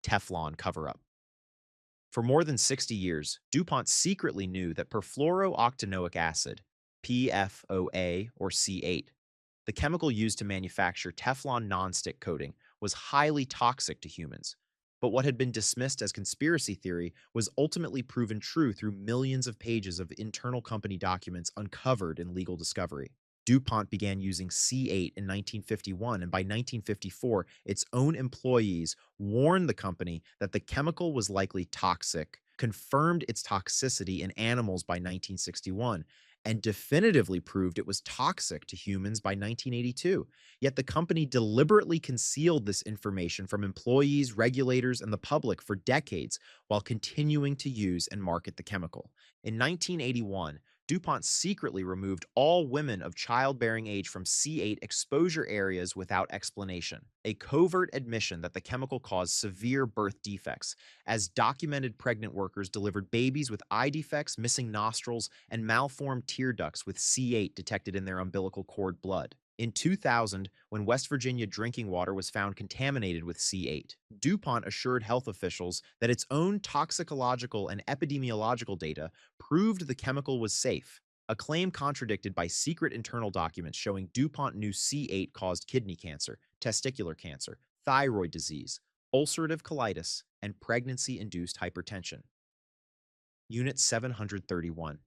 Teflon Cover-Up. For more than 60 years, DuPont secretly knew that perfluorooctanoic acid, PFOA or C8, the chemical used to manufacture Teflon nonstick coating, was highly toxic to humans. But what had been dismissed as conspiracy theory was ultimately proven true through millions of pages of internal company documents uncovered in legal discovery. DuPont began using C8 in 1951, and by 1954, its own employees warned the company that the chemical was likely toxic, confirmed its toxicity in animals by 1961, and definitively proved it was toxic to humans by 1982. Yet the company deliberately concealed this information from employees, regulators, and the public for decades while continuing to use and market the chemical. In 1981, DuPont secretly removed all women of childbearing age from C8 exposure areas without explanation, a covert admission that the chemical caused severe birth defects, as documented pregnant workers delivered babies with eye defects, missing nostrils, and malformed tear ducts with C8 detected in their umbilical cord blood. In 2000, when West Virginia drinking water was found contaminated with C8, DuPont assured health officials that its own toxicological and epidemiological data proved the chemical was safe, a claim contradicted by secret internal documents showing DuPont knew C8 caused kidney cancer, testicular cancer, thyroid disease, ulcerative colitis, and pregnancy-induced hypertension. Unit 731.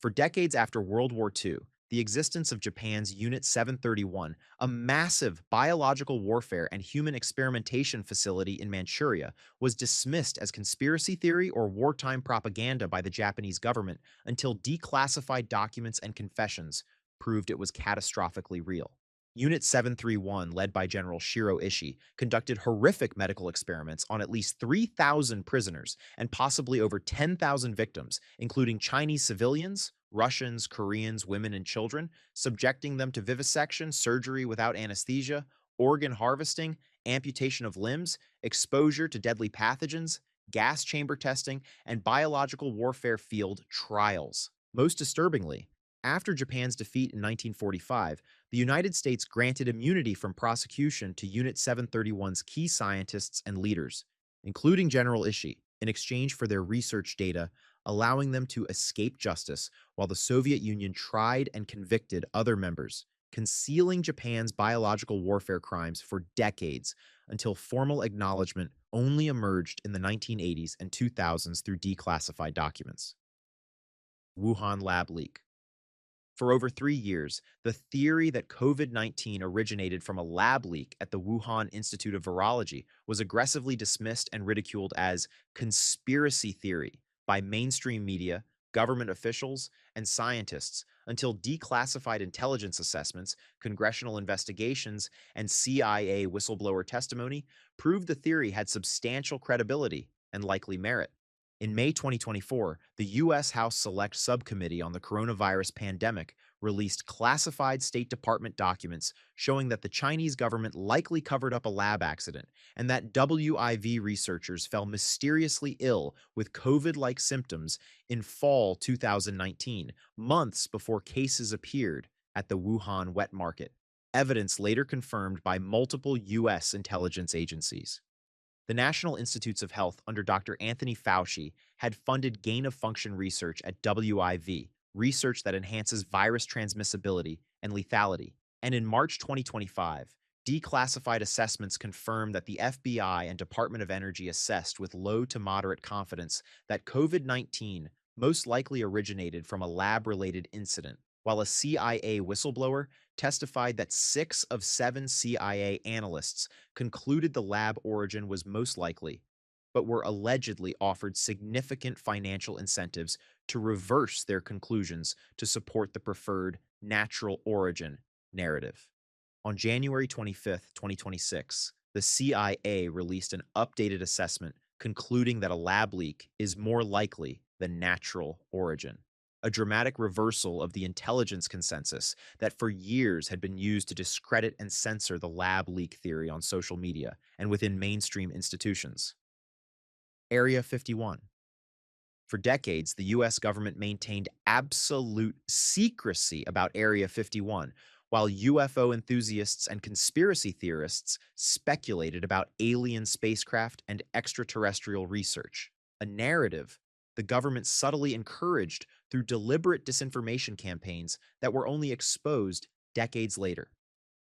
For decades after World War II, the existence of Japan's Unit 731, a massive biological warfare and human experimentation facility in Manchuria, was dismissed as conspiracy theory or wartime propaganda by the Japanese government until declassified documents and confessions proved it was catastrophically real. Unit 731, led by General Shiro Ishii, conducted horrific medical experiments on at least 3,000 prisoners and possibly over 10,000 victims, including Chinese civilians, Russians, Koreans, women, and children, subjecting them to vivisection, surgery without anesthesia, organ harvesting, amputation of limbs, exposure to deadly pathogens, gas chamber testing, and biological warfare field trials. Most disturbingly, after Japan's defeat in 1945, the United States granted immunity from prosecution to Unit 731's key scientists and leaders, including General Ishii, in exchange for their research data, allowing them to escape justice while the Soviet Union tried and convicted other members, concealing Japan's biological warfare crimes for decades until formal acknowledgement only emerged in the 1980s and 2000s through declassified documents. Wuhan Lab Leak. For over 3 years, the theory that COVID-19 originated from a lab leak at the Wuhan Institute of Virology was aggressively dismissed and ridiculed as conspiracy theory by mainstream media, government officials, and scientists until declassified intelligence assessments, congressional investigations, and CIA whistleblower testimony proved the theory had substantial credibility and likely merit. In May 2024, the U.S. House Select Subcommittee on the Coronavirus Pandemic released classified State Department documents showing that the Chinese government likely covered up a lab accident and that WIV researchers fell mysteriously ill with COVID-like symptoms in fall 2019, months before cases appeared at the Wuhan wet market. Evidence later confirmed by multiple U.S. intelligence agencies. The National Institutes of Health under Dr. Anthony Fauci had funded gain-of-function research at WIV, research that enhances virus transmissibility and lethality. And in March 2025, declassified assessments confirmed that the FBI and Department of Energy assessed with low to moderate confidence that COVID-19 most likely originated from a lab-related incident, while a CIA whistleblower testified that 6 of 7 CIA analysts concluded the lab origin was most likely, but were allegedly offered significant financial incentives to reverse their conclusions to support the preferred natural origin narrative. On January 25, 2026, the CIA released an updated assessment concluding that a lab leak is more likely than natural origin, a dramatic reversal of the intelligence consensus that for years had been used to discredit and censor the lab leak theory on social media and within mainstream institutions. Area 51. For decades, the U.S. government maintained absolute secrecy about Area 51, while UFO enthusiasts and conspiracy theorists speculated about alien spacecraft and extraterrestrial research, a narrative the government subtly encouraged through deliberate disinformation campaigns that were only exposed decades later.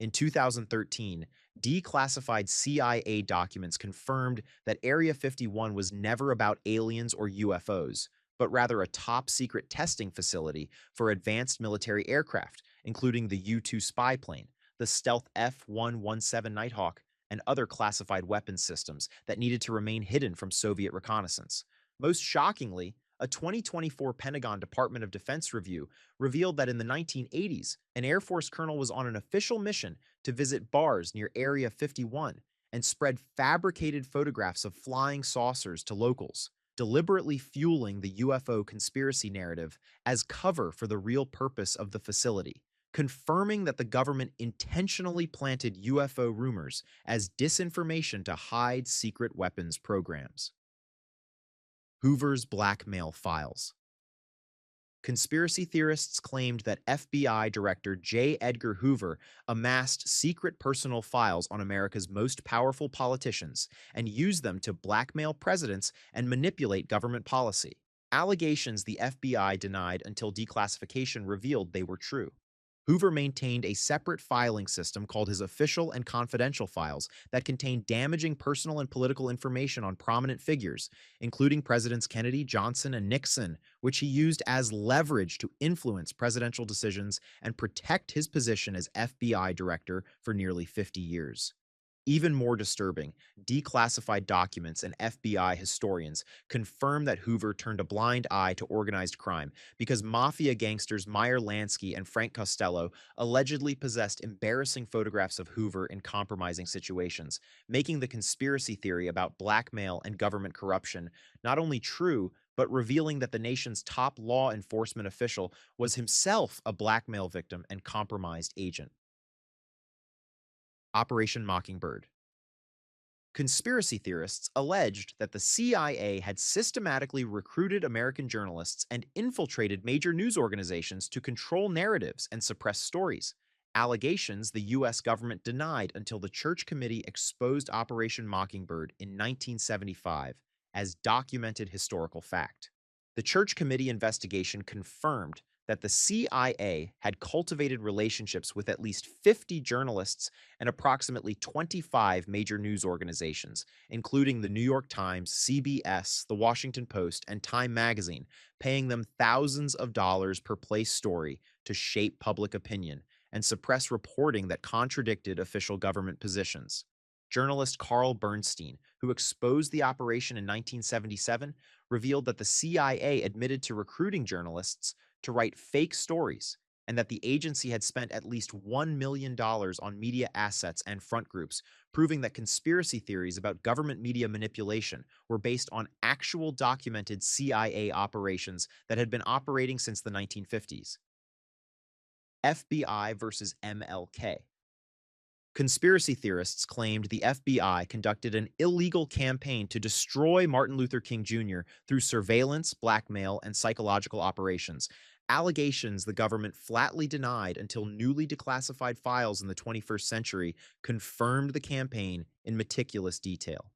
In 2013, declassified CIA documents confirmed that Area 51 was never about aliens or UFOs, but rather a top secret testing facility for advanced military aircraft, including the U-2 spy plane, the stealth F-117 Nighthawk, and other classified weapons systems that needed to remain hidden from Soviet reconnaissance. Most shockingly, a 2024 Pentagon Department of Defense review revealed that in the 1980s, an Air Force colonel was on an official mission to visit bars near Area 51 and spread fabricated photographs of flying saucers to locals, deliberately fueling the UFO conspiracy narrative as cover for the real purpose of the facility, confirming that the government intentionally planted UFO rumors as disinformation to hide secret weapons programs. Hoover's blackmail files. Conspiracy theorists claimed that FBI Director J. Edgar Hoover amassed secret personal files on America's most powerful politicians and used them to blackmail presidents and manipulate government policy. Allegations the FBI denied until declassification revealed they were true. Hoover maintained a separate filing system called his official and confidential files that contained damaging personal and political information on prominent figures, including Presidents Kennedy, Johnson, and Nixon, which he used as leverage to influence presidential decisions and protect his position as FBI director for nearly 50 years. Even more disturbing, declassified documents and FBI historians confirm that Hoover turned a blind eye to organized crime because mafia gangsters Meyer Lansky and Frank Costello allegedly possessed embarrassing photographs of Hoover in compromising situations, making the conspiracy theory about blackmail and government corruption not only true, but revealing that the nation's top law enforcement official was himself a blackmail victim and compromised agent. Operation Mockingbird. Conspiracy theorists alleged that the CIA had systematically recruited American journalists and infiltrated major news organizations to control narratives and suppress stories. Allegations the U.S. government denied until the Church Committee exposed Operation Mockingbird in 1975 as documented historical fact. The Church Committee investigation confirmed that the CIA had cultivated relationships with at least 50 journalists and approximately 25 major news organizations, including the New York Times, CBS, The Washington Post, and Time Magazine, paying them thousands of dollars per place story to shape public opinion and suppress reporting that contradicted official government positions. Journalist Carl Bernstein, who exposed the operation in 1977, revealed that the CIA admitted to recruiting journalists to write fake stories, and that the agency had spent at least $1 million on media assets and front groups, proving that conspiracy theories about government media manipulation were based on actual documented CIA operations that had been operating since the 1950s. FBI versus MLK. Conspiracy theorists claimed the FBI conducted an illegal campaign to destroy Martin Luther King Jr. through surveillance, blackmail, and psychological operations, allegations the government flatly denied until newly declassified files in the 21st century confirmed the campaign in meticulous detail.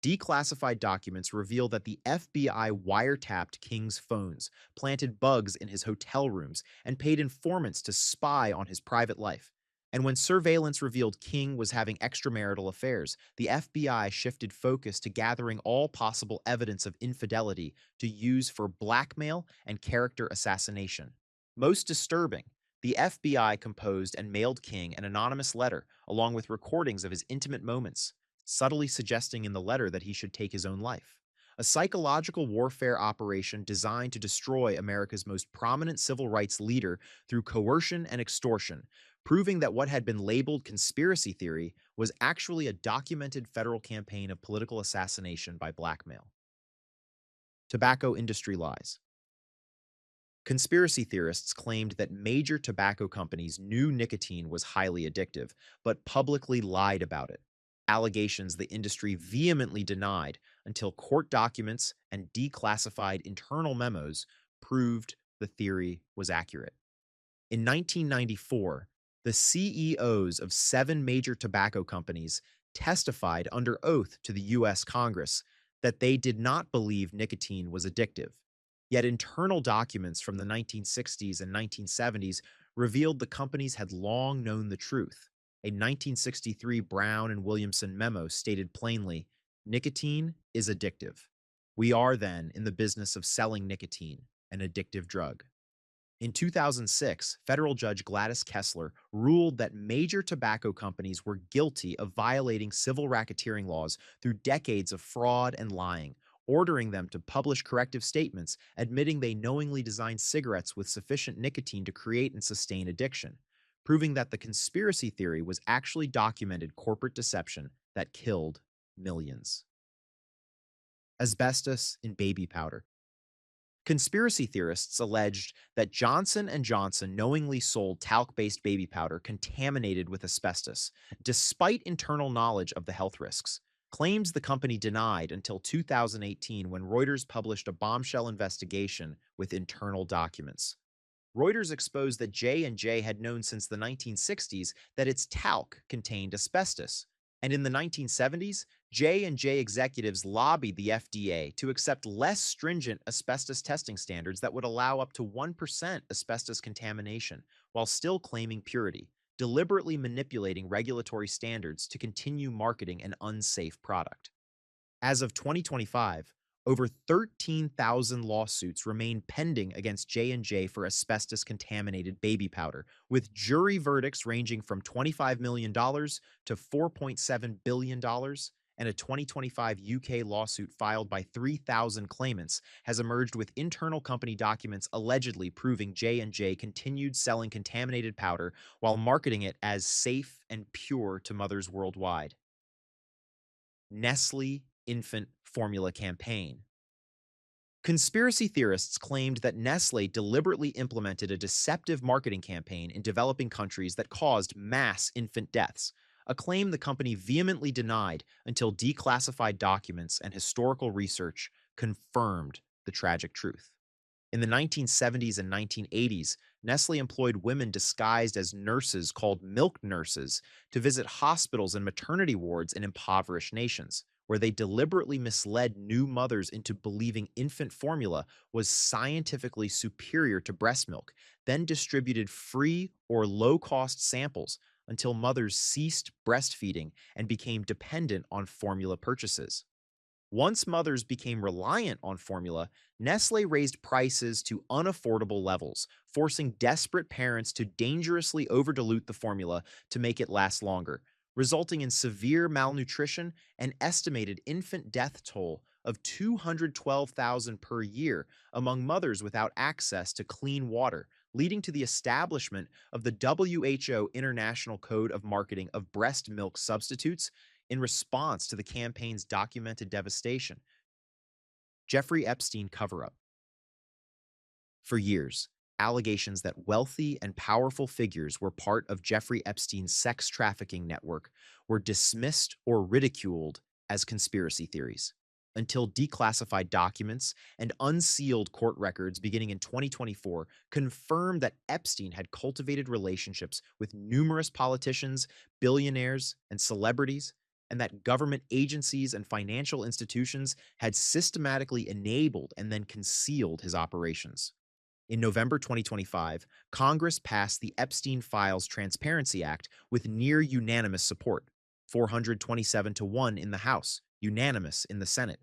Declassified documents reveal that the FBI wiretapped King's phones, planted bugs in his hotel rooms, and paid informants to spy on his private life. And when surveillance revealed King was having extramarital affairs, the FBI shifted focus to gathering all possible evidence of infidelity to use for blackmail and character assassination. Most disturbing, the FBI composed and mailed King an anonymous letter along with recordings of his intimate moments, subtly suggesting in the letter that he should take his own life. A psychological warfare operation designed to destroy America's most prominent civil rights leader through coercion and extortion, proving that what had been labeled conspiracy theory was actually a documented federal campaign of political assassination by blackmail. Tobacco industry lies. Conspiracy theorists claimed that major tobacco companies knew nicotine was highly addictive, but publicly lied about it. Allegations the industry vehemently denied until court documents and declassified internal memos proved the theory was accurate. In 1994, The CEOs of 7 major tobacco companies testified under oath to the U.S. Congress that they did not believe nicotine was addictive. Yet internal documents from the 1960s and 1970s revealed the companies had long known the truth. A 1963 Brown and Williamson memo stated plainly, nicotine is addictive. We are then in the business of selling nicotine, an addictive drug. In 2006, federal judge Gladys Kessler ruled that major tobacco companies were guilty of violating civil racketeering laws through decades of fraud and lying, ordering them to publish corrective statements admitting they knowingly designed cigarettes with sufficient nicotine to create and sustain addiction, proving that the conspiracy theory was actually documented corporate deception that killed millions. Asbestos in baby powder. Conspiracy theorists alleged that Johnson & Johnson knowingly sold talc-based baby powder contaminated with asbestos, despite internal knowledge of the health risks. Claims the company denied until 2018 when Reuters published a bombshell investigation with internal documents. Reuters exposed that J&J had known since the 1960s that its talc contained asbestos. And in the 1970s, J&J executives lobbied the FDA to accept less stringent asbestos testing standards that would allow up to 1% asbestos contamination while still claiming purity, deliberately manipulating regulatory standards to continue marketing an unsafe product. As of 2025, over 13,000 lawsuits remain pending against J&J for asbestos-contaminated baby powder, with jury verdicts ranging from $25 million to $4.7 billion, and a 2025 UK lawsuit filed by 3,000 claimants has emerged with internal company documents allegedly proving J&J continued selling contaminated powder while marketing it as safe and pure to mothers worldwide. Nestle infant formula campaign. Conspiracy theorists claimed that Nestle deliberately implemented a deceptive marketing campaign in developing countries that caused mass infant deaths, a claim the company vehemently denied until declassified documents and historical research confirmed the tragic truth. In the 1970s and 1980s, Nestle employed women disguised as nurses called milk nurses to visit hospitals and maternity wards in impoverished nations, where they deliberately misled new mothers into believing infant formula was scientifically superior to breast milk, then distributed free or low-cost samples until mothers ceased breastfeeding and became dependent on formula purchases. Once mothers became reliant on formula, Nestle raised prices to unaffordable levels, forcing desperate parents to dangerously overdilute the formula to make it last longer, resulting in severe malnutrition and estimated infant death toll of 212,000 per year among mothers without access to clean water, leading to the establishment of the WHO International Code of Marketing of Breast Milk Substitutes in response to the campaign's documented devastation. Jeffrey Epstein cover-up. For years, allegations that wealthy and powerful figures were part of Jeffrey Epstein's sex trafficking network were dismissed or ridiculed as conspiracy theories, until declassified documents and unsealed court records beginning in 2024 confirmed that Epstein had cultivated relationships with numerous politicians, billionaires, and celebrities, and that government agencies and financial institutions had systematically enabled and then concealed his operations. In November 2025, Congress passed the Epstein Files Transparency Act with near unanimous support, 427 to 1 in the House, unanimous in the Senate,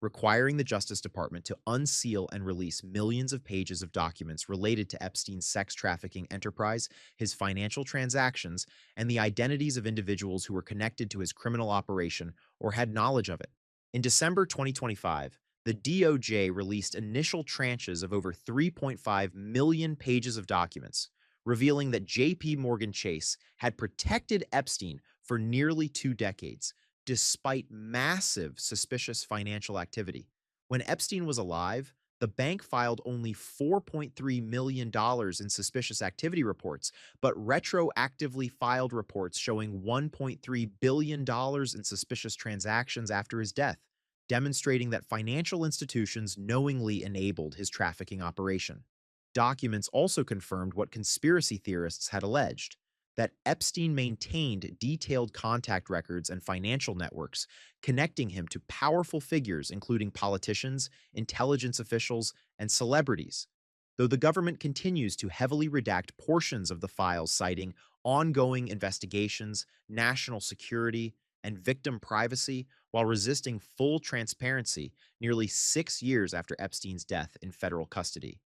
requiring the Justice Department to unseal and release millions of pages of documents related to Epstein's sex trafficking enterprise, his financial transactions, and the identities of individuals who were connected to his criminal operation or had knowledge of it. In December 2025, the DOJ released initial tranches of over 3.5 million pages of documents, revealing that JP Morgan Chase had protected Epstein for nearly 2 decades, despite massive suspicious financial activity. When Epstein was alive, the bank filed only $4.3 million in suspicious activity reports, but retroactively filed reports showing $1.3 billion in suspicious transactions after his death, demonstrating that financial institutions knowingly enabled his trafficking operation. Documents also confirmed what conspiracy theorists had alleged. that Epstein maintained detailed contact records and financial networks, connecting him to powerful figures, including politicians, intelligence officials, and celebrities. Though the government continues to heavily redact portions of the files, citing ongoing investigations, national security, and victim privacy, while resisting full transparency nearly 6 years after Epstein's death in federal custody.